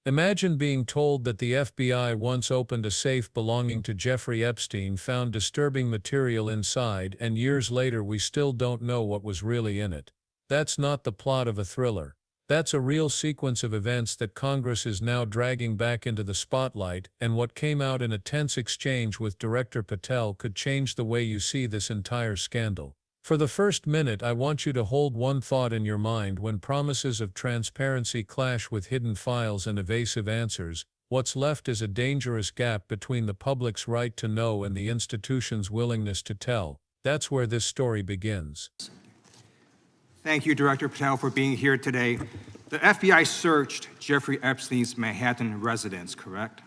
Imagine being told that the FBI once opened a safe belonging to Jeffrey Epstein, found disturbing material inside, and years later we still don't know what was really in it. That's not the plot of a thriller. That's a real sequence of events that Congress is now dragging back into the spotlight, and what came out in a tense exchange with Director Patel could change the way you see this entire scandal. For the first minute, I want you to hold one thought in your mind. When promises of transparency clash with hidden files and evasive answers, what's left is a dangerous gap between the public's right to know and the institution's willingness to tell. That's where this story begins. Thank you, Director Patel, for being here today. The FBI searched Jeffrey Epstein's Manhattan residence, correct?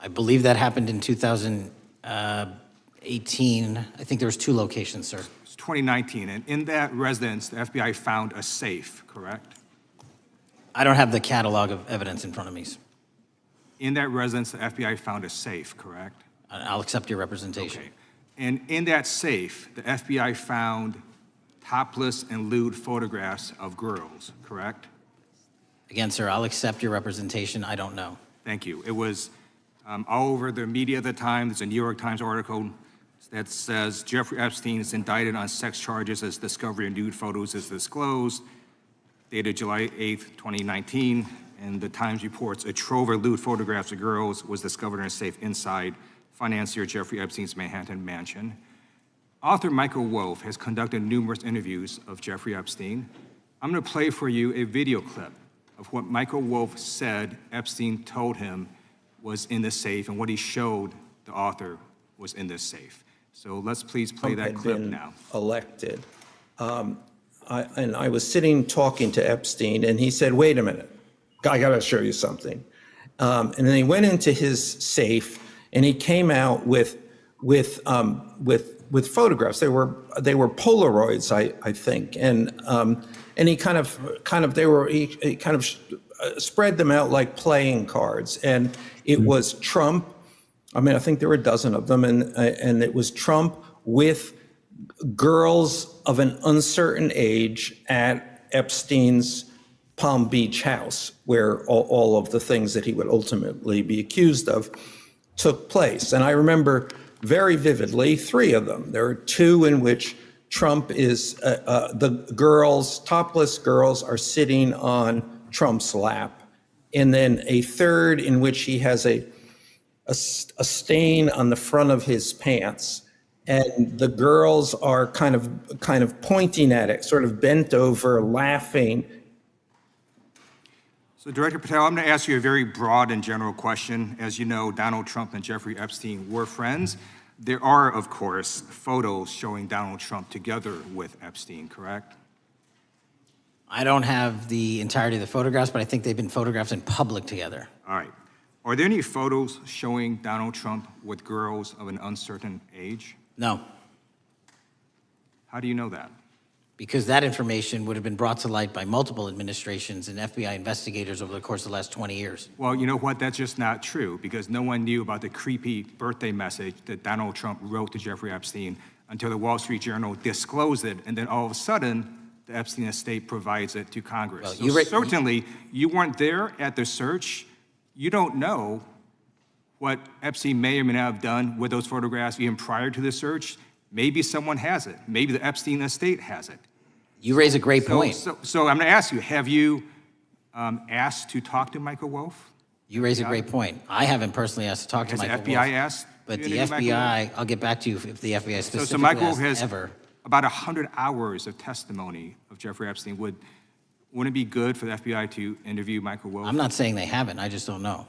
I believe that happened in 2018. I think there was 2 locations, sir. It's 2019, and in that residence, the FBI found a safe, correct? I don't have the catalog of evidence in front of me. In that residence, the FBI found a safe, correct? I'll accept your representation. Okay. And in that safe, the FBI found topless and lewd photographs of girls, correct? Again, sir, I'll accept your representation. I don't know. Thank you. It was all over the media at the time. There's a New York Times article that says Jeffrey Epstein is indicted on sex charges as discovery of nude photos is disclosed, dated July 8th, 2019. And the Times reports a trove of lewd photographs of girls was discovered in a safe inside financier Jeffrey Epstein's Manhattan mansion. Author Michael Wolff has conducted numerous interviews of Jeffrey Epstein. I'm going to play for you a video clip of what Michael Wolff said Epstein told him was in the safe and what he showed the author was in this safe. So let's please play that clip now. Elected. I was sitting talking to Epstein, and he said, "Wait a minute, I got to show you something." And then he went into his safe, and he came out with photographs. They were Polaroids, I think, and he kind of spread them out like playing cards, and it was Trump. I mean, I think there were a dozen of them, and it was Trump with girls of an uncertain age at Epstein's Palm Beach house, where all of the things that he would ultimately be accused of took place. And I remember very vividly 3 of them. There are 2 in which Trump is, the girls, topless girls, are sitting on Trump's lap. And then a 3rd in which he has a stain on the front of his pants. And the girls are kind of pointing at it, sort of bent over, laughing. So Director Patel, I'm going to ask you a very broad and general question. As you know, Donald Trump and Jeffrey Epstein were friends. There are, of course, photos showing Donald Trump together with Epstein, correct? I don't have the entirety of the photographs, but I think they've been photographed in public together. All right. Are there any photos showing Donald Trump with girls of an uncertain age? No, How do you know that? because that information would have been brought to light by multiple administrations and FBI investigators over the course of the last 20 years. Well, you know what? That's just not true, because no one knew about the creepy birthday message that Donald Trump wrote to Jeffrey Epstein until the Wall Street Journal disclosed it, and then all of a sudden, the Epstein estate provides it to Congress. Well, so certainly, you weren't there at the search. You don't know what Epstein may or may not have done with those photographs even prior to the search. Maybe someone has it. Maybe the Epstein estate has it. You raise a great point. So I'm going to ask you, have you asked to talk to Michael Wolff? You raise a great point. I haven't personally asked to talk to Michael Has the FBI asked? but the FBI, I'll get back to you if the FBI specifically So Michael asked has ever. about 100 hours of testimony of Jeffrey Epstein. Wouldn't it be good for the FBI to interview Michael Wolff? I'm not saying they haven't, I just don't know.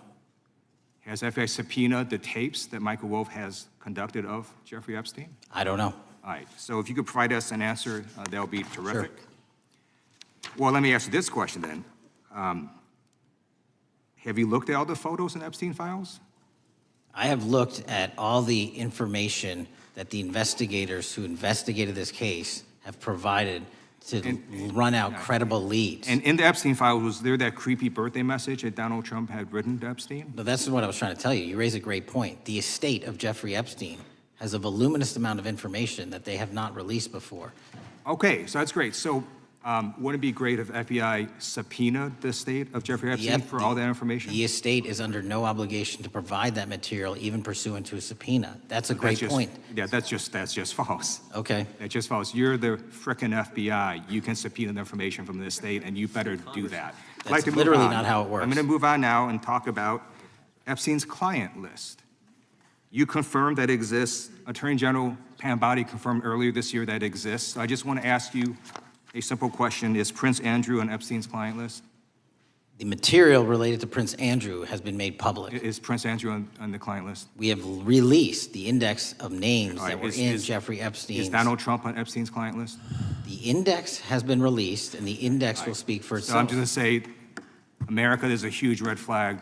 Has FBI subpoenaed the tapes that Michael Wolff has conducted of Jeffrey Epstein? I don't know. All right, so if you could provide us an answer, that would be terrific. Sure. Well, let me ask you this question then. Have you looked at all the photos in Epstein files? I have looked at all the information that the investigators who investigated this case have provided to run out credible leads. And in the Epstein files, was there that creepy birthday message that Donald Trump had written to Epstein? No, that's what I was trying to tell you. You raise a great point. The estate of Jeffrey Epstein has a voluminous amount of information that they have not released before. Okay, so that's great. So Wouldn't it be great if FBI subpoenaed the estate of Jeffrey Epstein for all that information? The estate is under no obligation to provide that material, even pursuant to a subpoena. That's a great point. Yeah, that's just false. Okay. That's just false. You're the frickin' FBI. You can subpoena the information from the estate, and you better do that. I'd like to move literally on. not how it works. I'm going to move on now and talk about Epstein's client list. You confirmed that it exists. Attorney General Pam Bondi confirmed earlier this year that it exists. So I just want to ask you a simple question. Is Prince Andrew on Epstein's client list? The material related to Prince Andrew has been made public. Is Prince Andrew on the client list? We have released the index of names All right, that were in Jeffrey Epstein's. Is Donald Trump on Epstein's client list? The index has been released, and the index will speak for So I'm itself. just going to say, America, there's a huge red flag.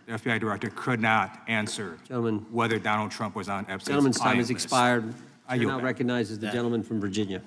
The FBI director could not answer Gentlemen. whether Donald Trump was on Epstein's Gentleman's time client has list. expired. I Chair yield now back. recognizes the gentleman from Virginia.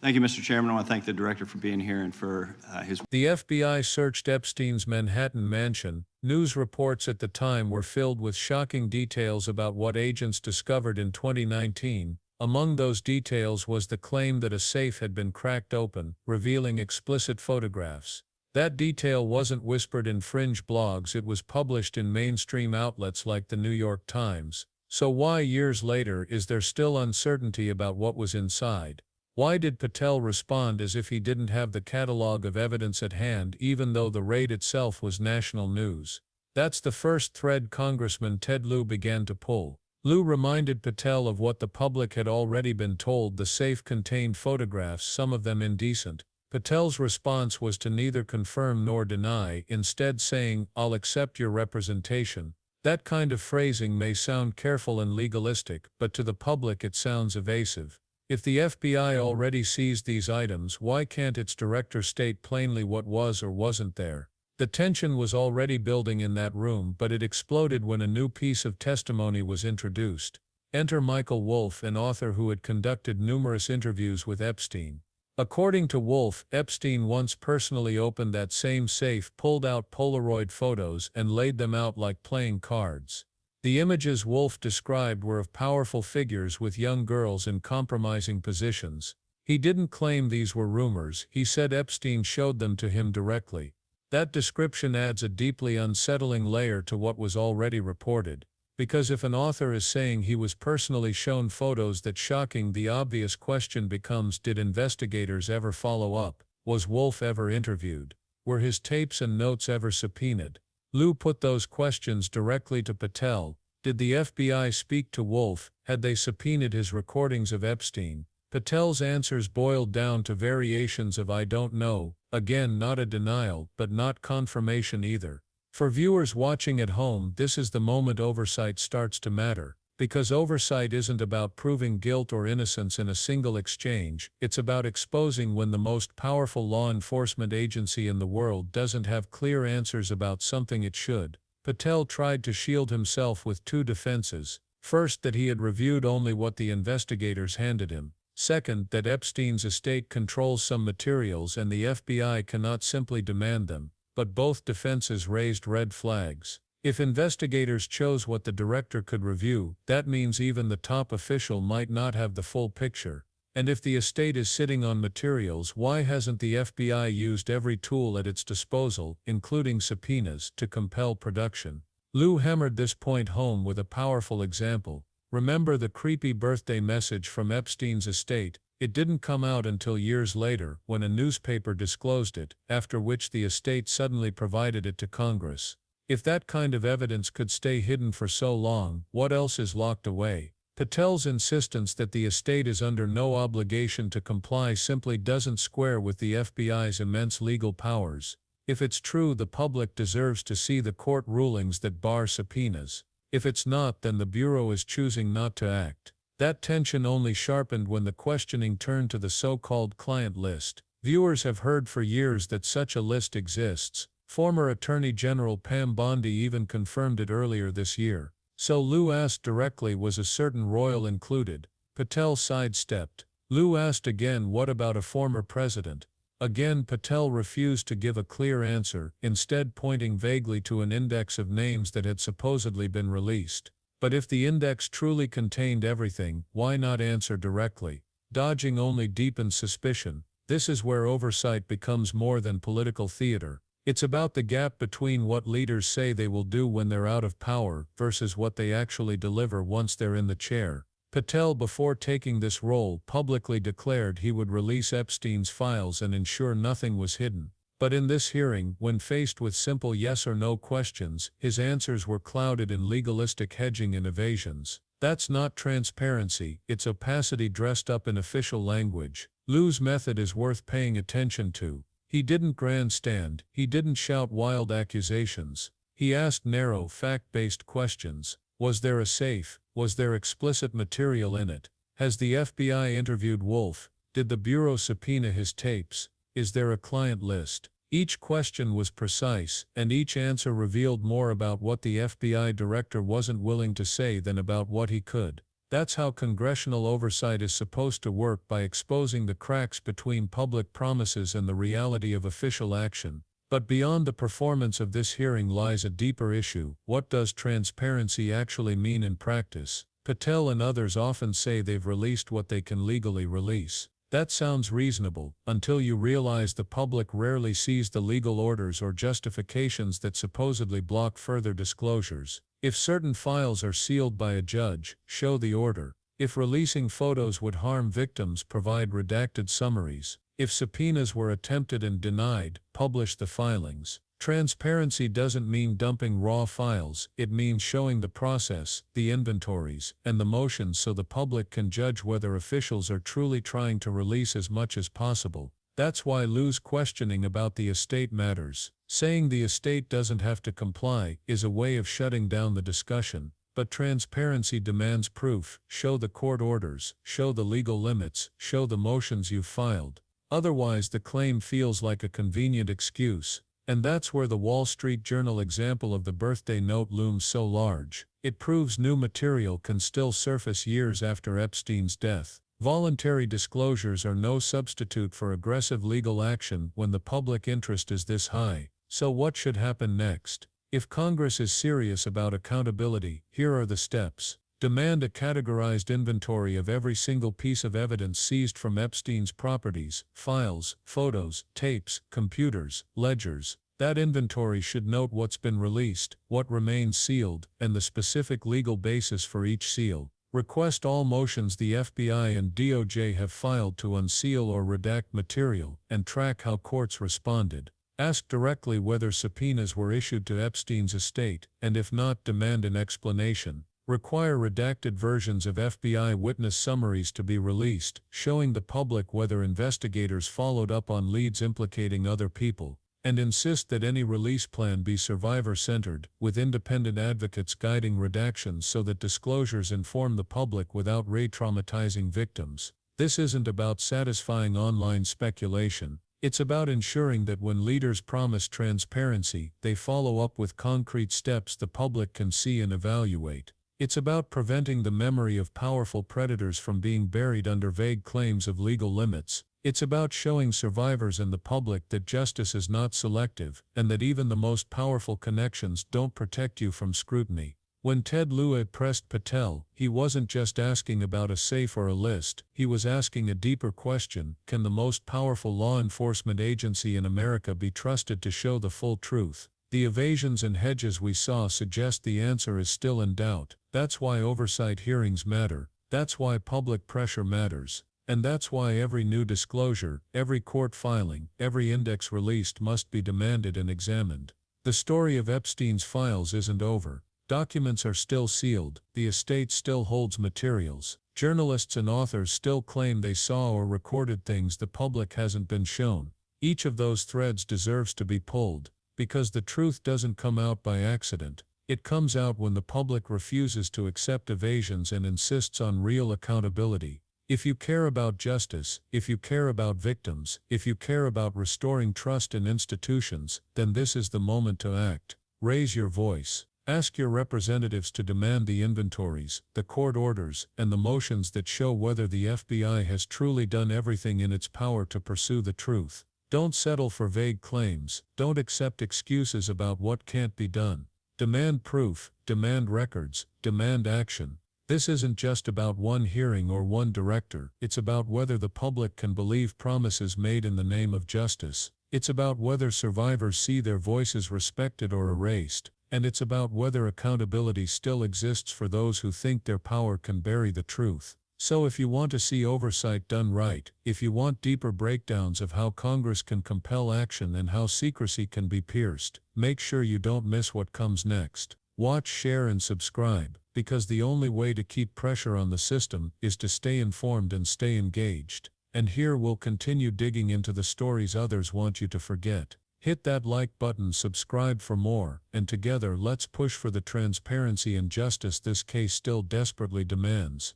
Thank you, Mr. Chairman. I want to thank the director for being here and for his. The FBI searched Epstein's Manhattan mansion. News reports at the time were filled with shocking details about what agents discovered in 2019. Among those details was the claim that a safe had been cracked open, revealing explicit photographs. That detail wasn't whispered in fringe blogs, it was published in mainstream outlets like the New York Times. So why, years later, is there still uncertainty about what was inside? Why did Patel respond as if he didn't have the catalog of evidence at hand, even though the raid itself was national news? That's the first thread Congressman Ted Lieu began to pull. Lieu reminded Patel of what the public had already been told: the safe contained photographs, some of them indecent. Patel's response was to neither confirm nor deny, instead saying, "I'll accept your representation." That kind of phrasing may sound careful and legalistic, but to the public it sounds evasive. If the FBI already seized these items, why can't its director state plainly what was or wasn't there? The tension was already building in that room, but it exploded when a new piece of testimony was introduced. Enter Michael Wolff, an author who had conducted numerous interviews with Epstein. According to Wolff, Epstein once personally opened that same safe, pulled out Polaroid photos, and laid them out like playing cards. The images Wolff described were of powerful figures with young girls in compromising positions. He didn't claim these were rumors, he said Epstein showed them to him directly. That description adds a deeply unsettling layer to what was already reported. Because if an author is saying he was personally shown photos that shocking, the obvious question becomes, did investigators ever follow up? Was Wolff ever interviewed? Were his tapes and notes ever subpoenaed? Lieu put those questions directly to Patel. Did the FBI speak to Wolff? Had they subpoenaed his recordings of Epstein? Patel's answers boiled down to variations of "I don't know," again not a denial, but not confirmation either. For viewers watching at home, this is the moment oversight starts to matter. Because oversight isn't about proving guilt or innocence in a single exchange, it's about exposing when the most powerful law enforcement agency in the world doesn't have clear answers about something it should. Patel tried to shield himself with two defenses. First, that he had reviewed only what the investigators handed him. Second, that Epstein's estate controls some materials and the FBI cannot simply demand them. But both defenses raised red flags. If investigators chose what the director could review, that means even the top official might not have the full picture. And if the estate is sitting on materials, why hasn't the FBI used every tool at its disposal, including subpoenas, to compel production? Lieu hammered this point home with a powerful example. Remember the creepy birthday message from Epstein's estate? It didn't come out until years later, when a newspaper disclosed it, after which the estate suddenly provided it to Congress. If that kind of evidence could stay hidden for so long, what else is locked away? Patel's insistence that the estate is under no obligation to comply simply doesn't square with the FBI's immense legal powers. If it's true, the public deserves to see the court rulings that bar subpoenas. If it's not, then the Bureau is choosing not to act. That tension only sharpened when the questioning turned to the so-called client list. Viewers have heard for years that such a list exists. Former Attorney General Pam Bondi even confirmed it earlier this year. So Lieu asked directly, was a certain royal included? Patel sidestepped. Lieu asked again, what about a former president? Again Patel refused to give a clear answer, instead pointing vaguely to an index of names that had supposedly been released. But if the index truly contained everything, why not answer directly? Dodging only deepened suspicion. This is where oversight becomes more than political theater. It's about the gap between what leaders say they will do when they're out of power versus what they actually deliver once they're in the chair. Patel, before taking this role, publicly declared he would release Epstein's files and ensure nothing was hidden. But in this hearing, when faced with simple yes or no questions, his answers were clouded in legalistic hedging and evasions. That's not transparency, it's opacity dressed up in official language. Lieu's method is worth paying attention to. He didn't grandstand, he didn't shout wild accusations. He asked narrow, fact-based questions. Was there a safe? Was there explicit material in it? Has the FBI interviewed Wolf? Did the Bureau subpoena his tapes? Is there a client list? Each question was precise, and each answer revealed more about what the FBI director wasn't willing to say than about what he could. That's how congressional oversight is supposed to work, by exposing the cracks between public promises and the reality of official action. But beyond the performance of this hearing lies a deeper issue. What does transparency actually mean in practice? Patel and others often say they've released what they can legally release. That sounds reasonable, until you realize the public rarely sees the legal orders or justifications that supposedly block further disclosures. If certain files are sealed by a judge, show the order. If releasing photos would harm victims, provide redacted summaries. If subpoenas were attempted and denied, publish the filings. Transparency doesn't mean dumping raw files, it means showing the process, the inventories, and the motions so the public can judge whether officials are truly trying to release as much as possible. That's why Lieu's questioning about the estate matters. Saying the estate doesn't have to comply is a way of shutting down the discussion. But transparency demands proof. Show the court orders, show the legal limits, show the motions you've filed. Otherwise the claim feels like a convenient excuse. And that's where the Wall Street Journal example of the birthday note looms so large. It proves new material can still surface years after Epstein's death. Voluntary disclosures are no substitute for aggressive legal action when the public interest is this high. So what should happen next? If Congress is serious about accountability, here are the steps. Demand a categorized inventory of every single piece of evidence seized from Epstein's properties, files, photos, tapes, computers, ledgers. That inventory should note what's been released, what remains sealed, and the specific legal basis for each seal. Request all motions the FBI and DOJ have filed to unseal or redact material, and track how courts responded. Ask directly whether subpoenas were issued to Epstein's estate, and if not, demand an explanation. Require redacted versions of FBI witness summaries to be released, showing the public whether investigators followed up on leads implicating other people. And insist that any release plan be survivor-centered, with independent advocates guiding redactions so that disclosures inform the public without re-traumatizing victims. This isn't about satisfying online speculation. It's about ensuring that when leaders promise transparency, they follow up with concrete steps the public can see and evaluate. It's about preventing the memory of powerful predators from being buried under vague claims of legal limits. It's about showing survivors and the public that justice is not selective, and that even the most powerful connections don't protect you from scrutiny. When Ted Lieu pressed Patel, he wasn't just asking about a safe or a list, he was asking a deeper question: can the most powerful law enforcement agency in America be trusted to show the full truth? The evasions and hedges we saw suggest the answer is still in doubt. That's why oversight hearings matter. That's why public pressure matters. And that's why every new disclosure, every court filing, every index released must be demanded and examined. The story of Epstein's files isn't over. Documents are still sealed, the estate still holds materials. Journalists and authors still claim they saw or recorded things the public hasn't been shown. Each of those threads deserves to be pulled, because the truth doesn't come out by accident. It comes out when the public refuses to accept evasions and insists on real accountability. If you care about justice, if you care about victims, if you care about restoring trust in institutions, then this is the moment to act. Raise your voice. Ask your representatives to demand the inventories, the court orders, and the motions that show whether the FBI has truly done everything in its power to pursue the truth. Don't settle for vague claims. Don't accept excuses about what can't be done. Demand proof, demand records, demand action. This isn't just about one hearing or one director, it's about whether the public can believe promises made in the name of justice. It's about whether survivors see their voices respected or erased, and it's about whether accountability still exists for those who think their power can bury the truth. So if you want to see oversight done right, if you want deeper breakdowns of how Congress can compel action and how secrecy can be pierced, make sure you don't miss what comes next. Watch, share, and subscribe, because the only way to keep pressure on the system is to stay informed and stay engaged. And here we'll continue digging into the stories others want you to forget. Hit that like button, subscribe for more, and together let's push for the transparency and justice this case still desperately demands.